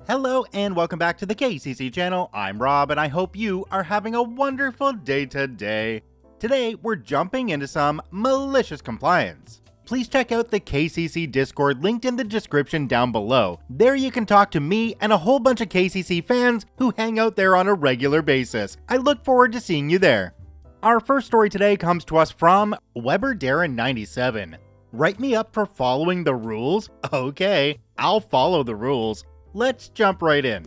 Hello and welcome back to the KCC channel. I'm Rob and I hope you are having a wonderful day today. Today we're jumping into some malicious compliance. Please check out the KCC Discord linked in the description down below. There you can talk to me and a whole bunch of KCC fans who hang out there on a regular basis. I look forward to seeing you there. Our first story today comes to us from Weber Darren 97. Write me up for following the rules? Okay, I'll follow the rules. Let's jump right in.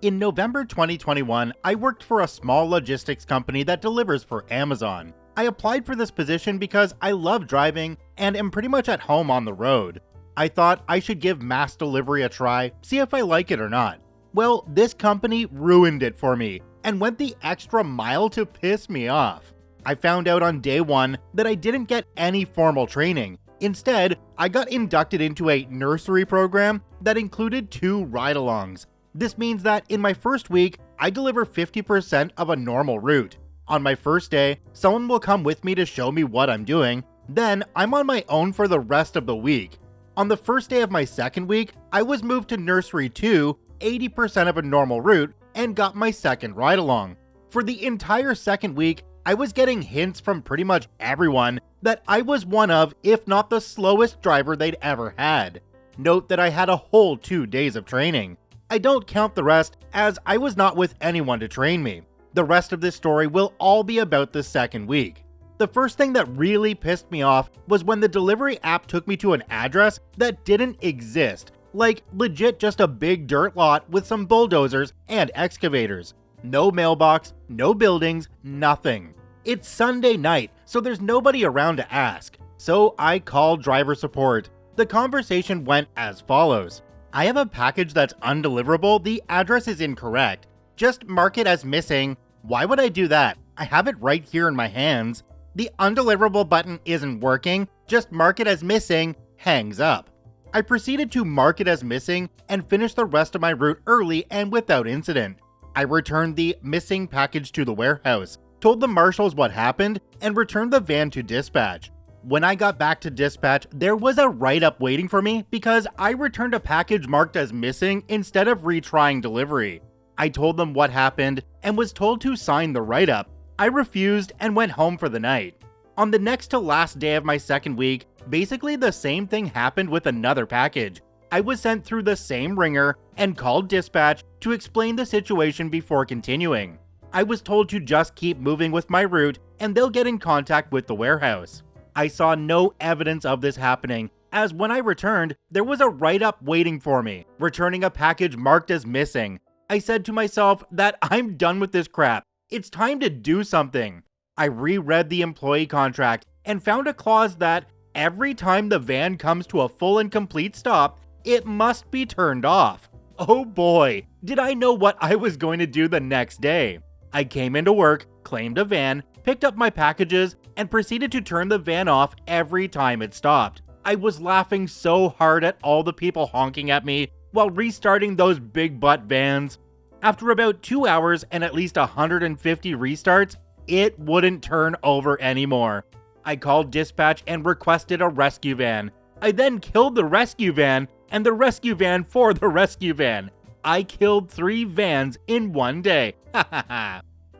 In November 2021, I worked for a small logistics company that delivers for Amazon. I applied for this position because I love driving and am pretty much at home on the road. I thought I should give mass delivery a try, see if I like it or not. Well, this company ruined it for me and went the extra mile to piss me off. I found out on day one that I didn't get any formal training. Instead, I got inducted into a nursery program that included 2 ride-alongs. This means that in my first week, I deliver 50% of a normal route. On my first day, someone will come with me to show me what I'm doing. Then, I'm on my own for the rest of the week. On the first day of my second week, I was moved to nursery 2, 80% of a normal route, and got my second ride-along. For the entire second week, I was getting hints from pretty much everyone that I was one of, if not the slowest driver they'd ever had. Note that I had a whole 2 days of training. I don't count the rest as I was not with anyone to train me. The rest of this story will all be about the second week. The first thing that really pissed me off was when the delivery app took me to an address that didn't exist. Like legit just a big dirt lot with some bulldozers and excavators. No mailbox, no buildings, nothing. It's Sunday night, so there's nobody around to ask. So I called driver support. The conversation went as follows. I have a package that's undeliverable. The address is incorrect. Just mark it as missing. Why would I do that? I have it right here in my hands. The undeliverable button isn't working. Just mark it as missing. Hangs up. I proceeded to mark it as missing and finish the rest of my route early and without incident. I returned the missing package to the warehouse, told the marshals what happened, and returned the van to dispatch. When I got back to dispatch, there was a write-up waiting for me because I returned a package marked as missing instead of retrying delivery. I told them what happened and was told to sign the write-up. I refused and went home for the night. On the next to last day of my second week, basically the same thing happened with another package. I was sent through the same ringer and called dispatch to explain the situation before continuing. I was told to just keep moving with my route and they'll get in contact with the warehouse. I saw no evidence of this happening, as when I returned, there was a write-up waiting for me, returning a package marked as missing. I said to myself that I'm done with this crap. It's time to do something. I reread the employee contract and found a clause that every time the van comes to a full and complete stop, it must be turned off. Oh boy, did I know what I was going to do the next day. I came into work, claimed a van, picked up my packages, and proceeded to turn the van off every time it stopped. I was laughing so hard at all the people honking at me while restarting those big butt vans. After about 2 hours and at least 150 restarts, it wouldn't turn over anymore. I called dispatch and requested a rescue van. I then killed the rescue van and the rescue van for the rescue van. I killed 3 vans in one day.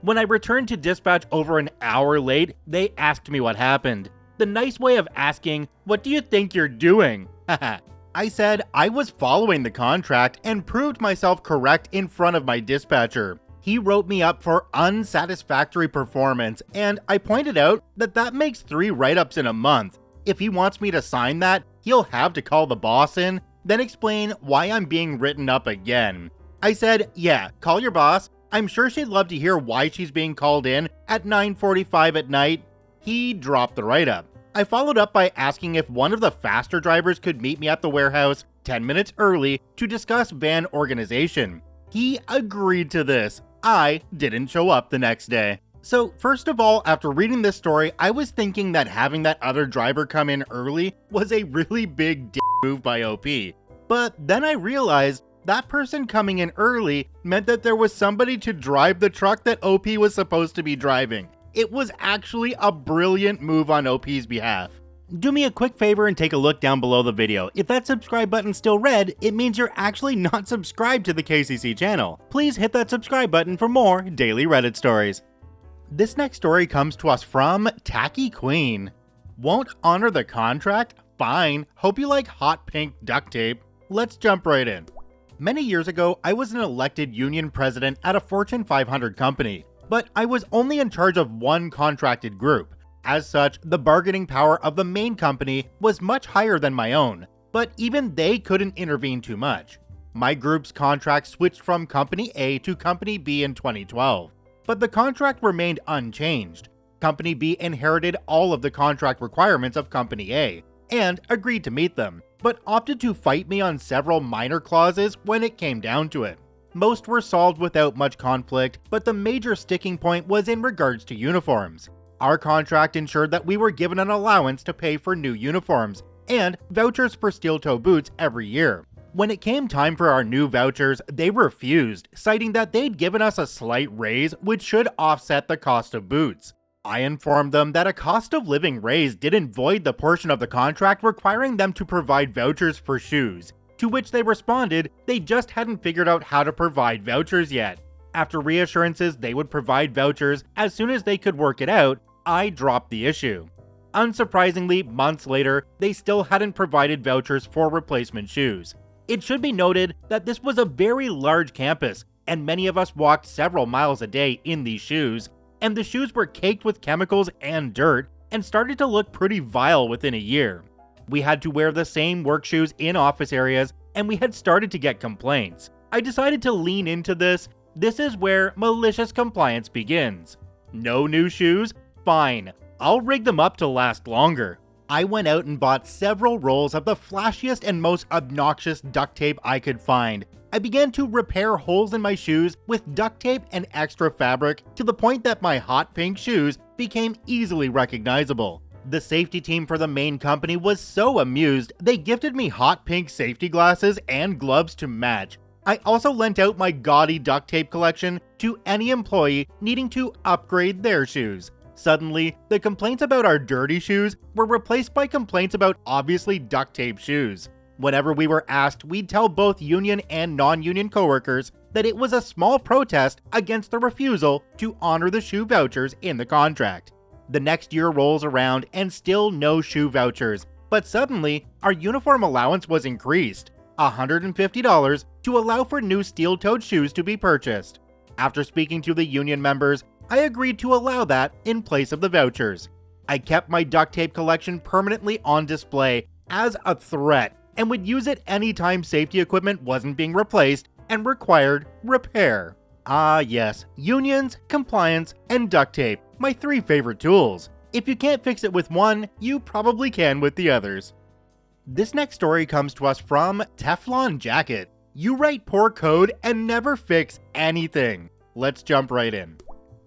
When I returned to dispatch over an hour late, they asked me what happened. The nice way of asking, what do you think you're doing? I said I was following the contract and proved myself correct in front of my dispatcher. He wrote me up for unsatisfactory performance, and I pointed out that that makes 3 write-ups in a month. If he wants me to sign that, he'll have to call the boss in, then explain why I'm being written up again. I said, yeah, call your boss. I'm sure she'd love to hear why she's being called in at 9:45 at night. He dropped the write-up. I followed up by asking if one of the faster drivers could meet me at the warehouse 10 minutes early to discuss van organization. He agreed to this. I didn't show up the next day. So first of all, after reading this story, I was thinking that having that other driver come in early was a really big move by OP. But then I realized that person coming in early meant that there was somebody to drive the truck that OP was supposed to be driving. It was actually a brilliant move on OP's behalf. Do me a quick favor and take a look down below the video. If that subscribe button's still red, it means you're actually not subscribed to the KCC channel. Please hit that subscribe button for more daily Reddit stories. This next story comes to us from Tacky Queen. Won't honor the contract? Fine. Hope you like hot pink duct tape. Let's jump right in. Many years ago, I was an elected union president at a Fortune 500 company, but I was only in charge of one contracted group. As such, the bargaining power of the main company was much higher than my own, but even they couldn't intervene too much. My group's contract switched from Company A to Company B in 2012, but the contract remained unchanged. Company B inherited all of the contract requirements of Company A and agreed to meet them, but opted to fight me on several minor clauses when it came down to it. Most were solved without much conflict, but the major sticking point was in regards to uniforms. Our contract ensured that we were given an allowance to pay for new uniforms and vouchers for steel-toe boots every year. When it came time for our new vouchers, they refused, citing that they'd given us a slight raise which should offset the cost of boots. I informed them that a cost of living raise didn't void the portion of the contract requiring them to provide vouchers for shoes, to which they responded they just hadn't figured out how to provide vouchers yet. After reassurances they would provide vouchers as soon as they could work it out, I dropped the issue. Unsurprisingly, months later, they still hadn't provided vouchers for replacement shoes. It should be noted that this was a very large campus, and many of us walked several miles a day in these shoes, and the shoes were caked with chemicals and dirt and started to look pretty vile within a year. We had to wear the same work shoes in office areas, and we had started to get complaints. I decided to lean into this. This is where malicious compliance begins. No new shoes? Fine. I'll rig them up to last longer. I went out and bought several rolls of the flashiest and most obnoxious duct tape I could find. I began to repair holes in my shoes with duct tape and extra fabric to the point that my hot pink shoes became easily recognizable. The safety team for the main company was so amused, they gifted me hot pink safety glasses and gloves to match. I also lent out my gaudy duct tape collection to any employee needing to upgrade their shoes. Suddenly, the complaints about our dirty shoes were replaced by complaints about obviously duct tape shoes. Whenever we were asked, we'd tell both union and non-union coworkers that it was a small protest against the refusal to honor the shoe vouchers in the contract. The next year rolls around and still no shoe vouchers, but suddenly, our uniform allowance was increased, $150 to allow for new steel-toed shoes to be purchased. After speaking to the union members, I agreed to allow that in place of the vouchers. I kept my duct tape collection permanently on display as a threat and would use it anytime safety equipment wasn't being replaced and required repair. Ah yes, unions, compliance, and duct tape, my three favorite tools. If you can't fix it with one, you probably can with the others. This next story comes to us from Teflon Jacket. You write poor code and never fix anything. Let's jump right in.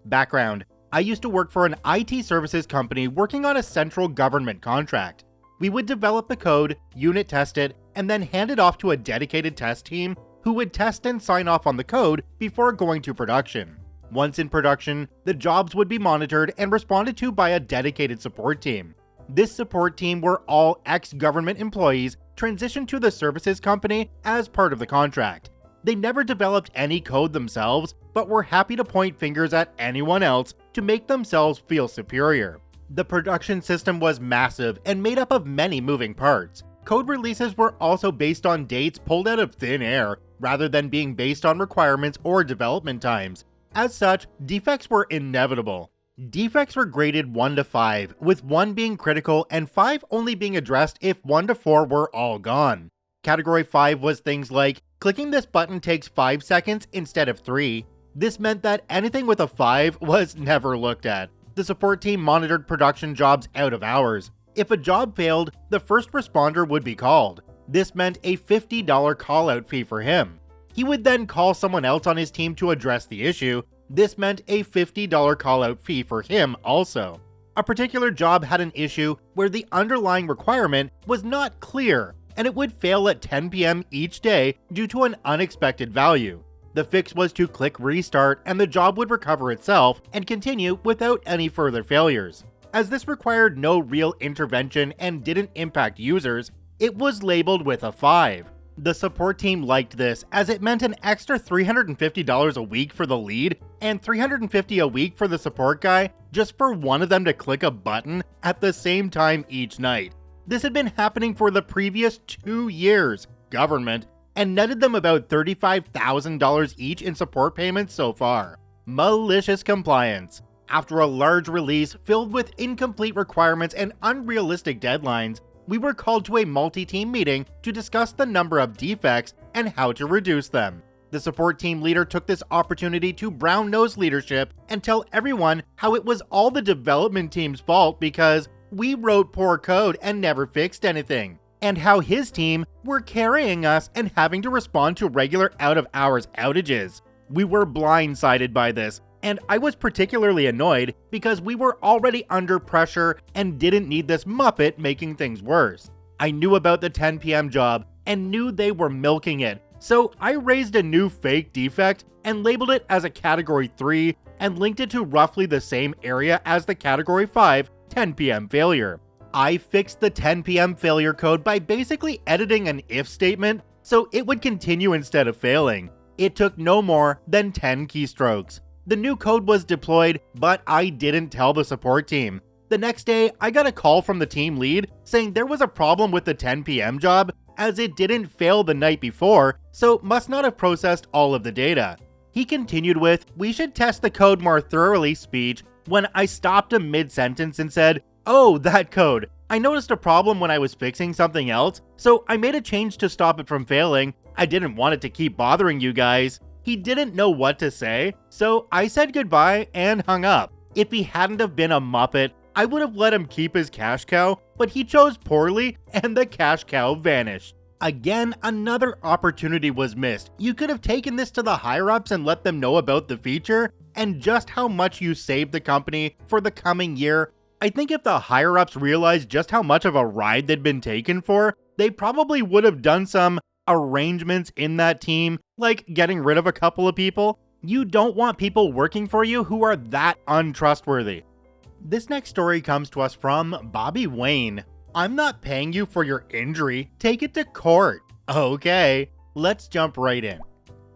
Background: I used to work for an IT services company working on a central government contract. We would develop the code, unit test it, and then hand it off to a dedicated test team who would test and sign off on the code before going to production. Once in production, the jobs would be monitored and responded to by a dedicated support team. This support team were all ex-government employees transitioned to the services company as part of the contract. They never developed any code themselves, but were happy to point fingers at anyone else to make themselves feel superior. The production system was massive and made up of many moving parts. Code releases were also based on dates pulled out of thin air, rather than being based on requirements or development times. As such, defects were inevitable. Defects were graded 1 to 5, with 1 being critical and 5 only being addressed if 1 to 4 were all gone. Category 5 was things like, clicking this button takes 5 seconds instead of 3. This meant that anything with a 5 was never looked at. The support team monitored production jobs out of hours. If a job failed, the first responder would be called. This meant a $50 call-out fee for him. He would then call someone else on his team to address the issue. This meant a $50 call-out fee for him also. A particular job had an issue where the underlying requirement was not clear, and it would fail at 10 p.m. each day due to an unexpected value. The fix was to click restart and the job would recover itself and continue without any further failures. As this required no real intervention and didn't impact users, it was labeled with a 5. The support team liked this as it meant an extra $350 a week for the lead and $350 a week for the support guy just for one of them to click a button at the same time each night. This had been happening for the previous 2 years, government, and netted them about $35,000 each in support payments so far. Malicious compliance. After a large release filled with incomplete requirements and unrealistic deadlines, we were called to a multi-team meeting to discuss the number of defects and how to reduce them. The support team leader took this opportunity to brown-nose leadership and tell everyone how it was all the development team's fault because we wrote poor code and never fixed anything, and how his team were carrying us and having to respond to regular out-of-hours outages. We were blindsided by this, and I was particularly annoyed because we were already under pressure and didn't need this Muppet making things worse. I knew about the 10 p.m. job and knew they were milking it, so I raised a new fake defect and labeled it as a Category 3 and linked it to roughly the same area as the Category 5 10 p.m. failure. I fixed the 10 p.m. failure code by basically editing an if statement so it would continue instead of failing. It took no more than 10 keystrokes. The new code was deployed, but I didn't tell the support team. The next day, I got a call from the team lead saying there was a problem with the 10 p.m. job as it didn't fail the night before, so must not have processed all of the data. He continued with, "We should test the code more thoroughly" speech when I stopped him mid-sentence and said, "Oh, that code. I noticed a problem when I was fixing something else, so I made a change to stop it from failing. I didn't want it to keep bothering you guys." He didn't know what to say, so I said goodbye and hung up. If he hadn't have been a Muppet, I would have let him keep his cash cow, but he chose poorly and the cash cow vanished. Again, another opportunity was missed. You could have taken this to the higher-ups and let them know about the feature and just how much you saved the company for the coming year. I think if the higher-ups realized just how much of a ride they'd been taken for, they probably would have done some arrangements in that team, like getting rid of a couple of people. You don't want people working for you who are that untrustworthy. This next story comes to us from Bobby Wayne. "I'm not paying you for your injury. Take it to court." Okay, let's jump right in.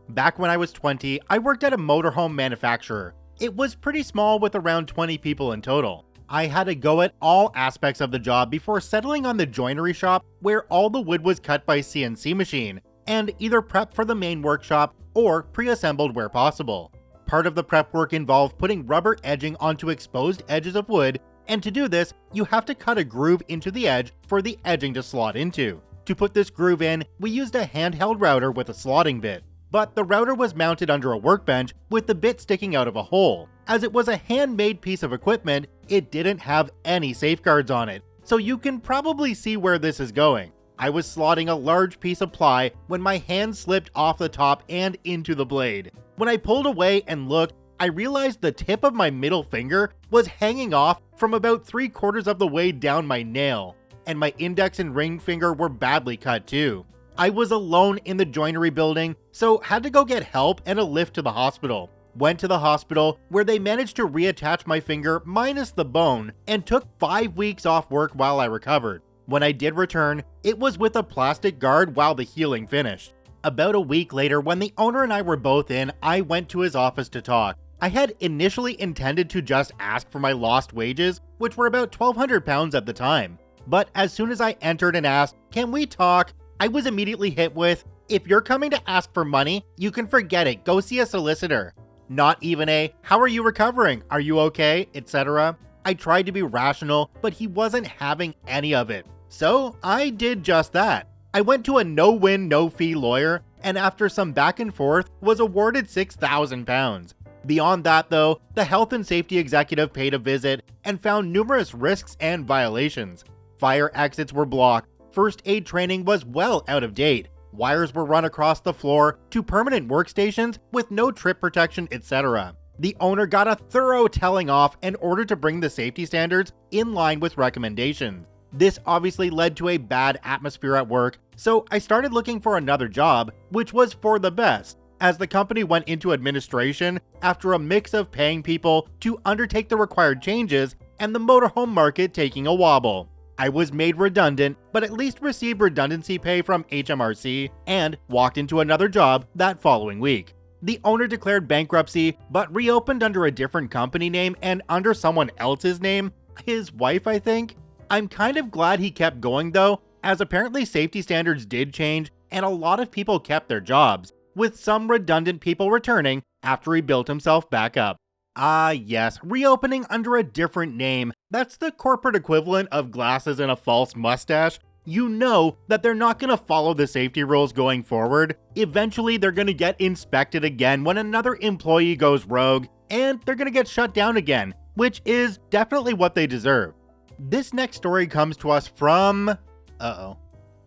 Back when I was 20, I worked at a motorhome manufacturer. It was pretty small with around 20 people in total. I had to go at all aspects of the job before settling on the joinery shop where all the wood was cut by CNC machine and either prepped for the main workshop or pre-assembled where possible. Part of the prep work involved putting rubber edging onto exposed edges of wood, and to do this, you have to cut a groove into the edge for the edging to slot into. To put this groove in, we used a handheld router with a slotting bit, but the router was mounted under a workbench with the bit sticking out of a hole. As it was a handmade piece of equipment, it didn't have any safeguards on it, so you can probably see where this is going. I was slotting a large piece of ply when my hand slipped off the top and into the blade. When I pulled away and looked, I realized the tip of my middle finger was hanging off from about 3/4 of the way down my nail, and my index and ring finger were badly cut too. I was alone in the joinery building, so had to go get help and a lift to the hospital. Went to the hospital, where they managed to reattach my finger minus the bone, and took 5 weeks off work while I recovered. When I did return, it was with a plastic guard while the healing finished. About a week later, when the owner and I were both in, I went to his office to talk. I had initially intended to just ask for my lost wages, which were about £1,200 at the time. But as soon as I entered and asked, "Can we talk?" I was immediately hit with, "If you're coming to ask for money, you can forget it. Go see a solicitor." Not even a, "How are you recovering? Are you okay?" etc. I tried to be rational, but he wasn't having any of it. So I did just that. I went to a no-win, no-fee lawyer, and after some back and forth, was awarded £6,000. Beyond that though, the health and safety executive paid a visit and found numerous risks and violations. Fire exits were blocked, first aid training was well out of date, wires were run across the floor to permanent workstations with no trip protection, etc. The owner got a thorough telling off in order to bring the safety standards in line with recommendations. This obviously led to a bad atmosphere at work, so I started looking for another job, which was for the best, as the company went into administration after a mix of paying people to undertake the required changes and the motorhome market taking a wobble. I was made redundant, but at least received redundancy pay from HMRC and walked into another job that following week. The owner declared bankruptcy, but reopened under a different company name and under someone else's name, his wife, I think. I'm kind of glad he kept going though, as apparently safety standards did change and a lot of people kept their jobs, with some redundant people returning after he built himself back up. Ah yes, reopening under a different name. That's the corporate equivalent of glasses and a false mustache. You know that they're not going to follow the safety rules going forward. Eventually they're going to get inspected again when another employee goes rogue, and they're going to get shut down again, which is definitely what they deserve. This next story comes to us from...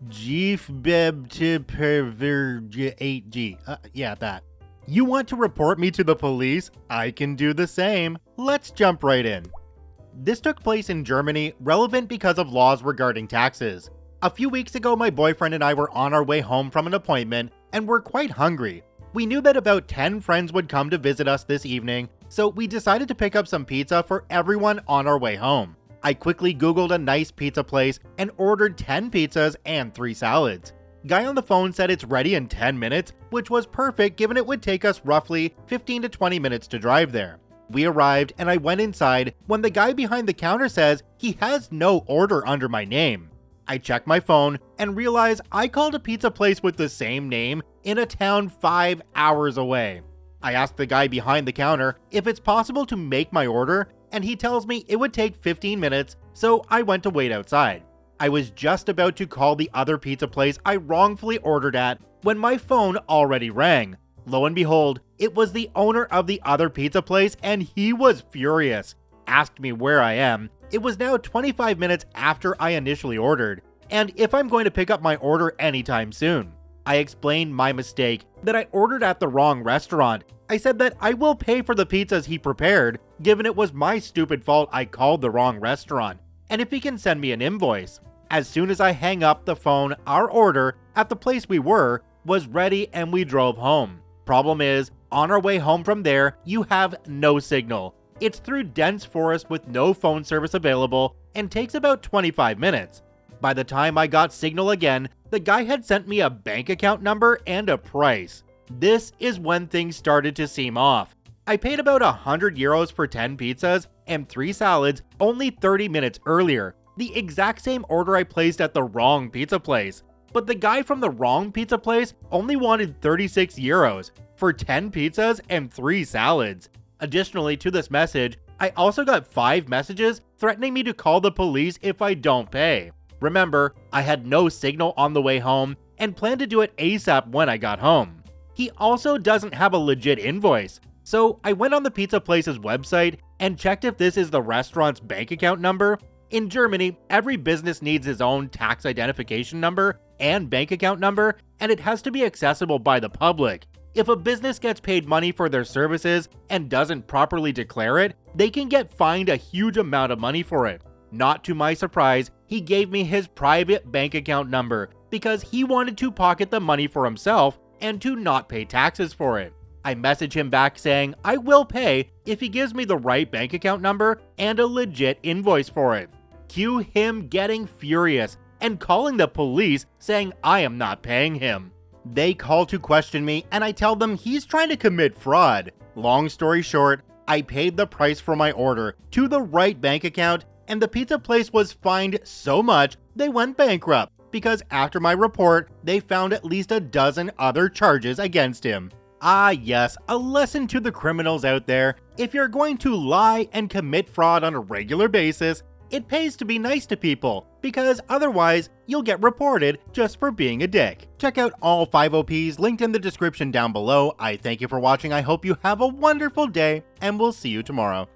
Gfbeb8G. Yeah, that. You want to report me to the police? I can do the same. Let's jump right in. This took place in Germany, relevant because of laws regarding taxes. A few weeks ago, my boyfriend and I were on our way home from an appointment and were quite hungry. We knew that about 10 friends would come to visit us this evening, so we decided to pick up some pizza for everyone on our way home. I quickly Googled a nice pizza place and ordered 10 pizzas and 3 salads. Guy on the phone said it's ready in 10 minutes, which was perfect given it would take us roughly 15 to 20 minutes to drive there. We arrived and I went inside when the guy behind the counter says he has no order under my name. I checked my phone and realized I called a pizza place with the same name in a town 5 hours away. I asked the guy behind the counter if it's possible to make my order, and he tells me it would take 15 minutes, so I went to wait outside. I was just about to call the other pizza place I wrongfully ordered at when my phone already rang. Lo and behold, it was the owner of the other pizza place and he was furious. Asked me where I am. It was now 25 minutes after I initially ordered, and if I'm going to pick up my order anytime soon. I explained my mistake, that I ordered at the wrong restaurant. I said that I will pay for the pizzas he prepared, given it was my stupid fault I called the wrong restaurant, and if he can send me an invoice. As soon as I hang up the phone, our order at the place we were was ready and we drove home. Problem is, on our way home from there, you have no signal. It's through dense forest with no phone service available and takes about 25 minutes. By the time I got signal again, the guy had sent me a bank account number and a price. This is when things started to seem off. I paid about €100 for 10 pizzas and 3 salads only 30 minutes earlier, the exact same order I placed at the wrong pizza place. But the guy from the wrong pizza place only wanted €36 for 10 pizzas and 3 salads. Additionally to this message, I also got 5 messages threatening me to call the police if I don't pay. Remember, I had no signal on the way home and planned to do it ASAP when I got home. He also doesn't have a legit invoice, so I went on the pizza place's website and checked if this is the restaurant's bank account number. In Germany, every business needs its own tax identification number and bank account number, and it has to be accessible by the public. If a business gets paid money for their services and doesn't properly declare it, they can get fined a huge amount of money for it. Not to my surprise, he gave me his private bank account number because he wanted to pocket the money for himself and to not pay taxes for it. I message him back saying I will pay if he gives me the right bank account number and a legit invoice for it. Cue him getting furious and calling the police saying I am not paying him. They call to question me and I tell them he's trying to commit fraud. Long story short, I paid the price for my order to the right bank account and the pizza place was fined so much they went bankrupt because after my report, they found at least a dozen other charges against him. Ah yes, a lesson to the criminals out there. If you're going to lie and commit fraud on a regular basis, it pays to be nice to people, because otherwise you'll get reported just for being a dick. Check out all 5 OPs linked in the description down below. I thank you for watching, I hope you have a wonderful day, and we'll see you tomorrow.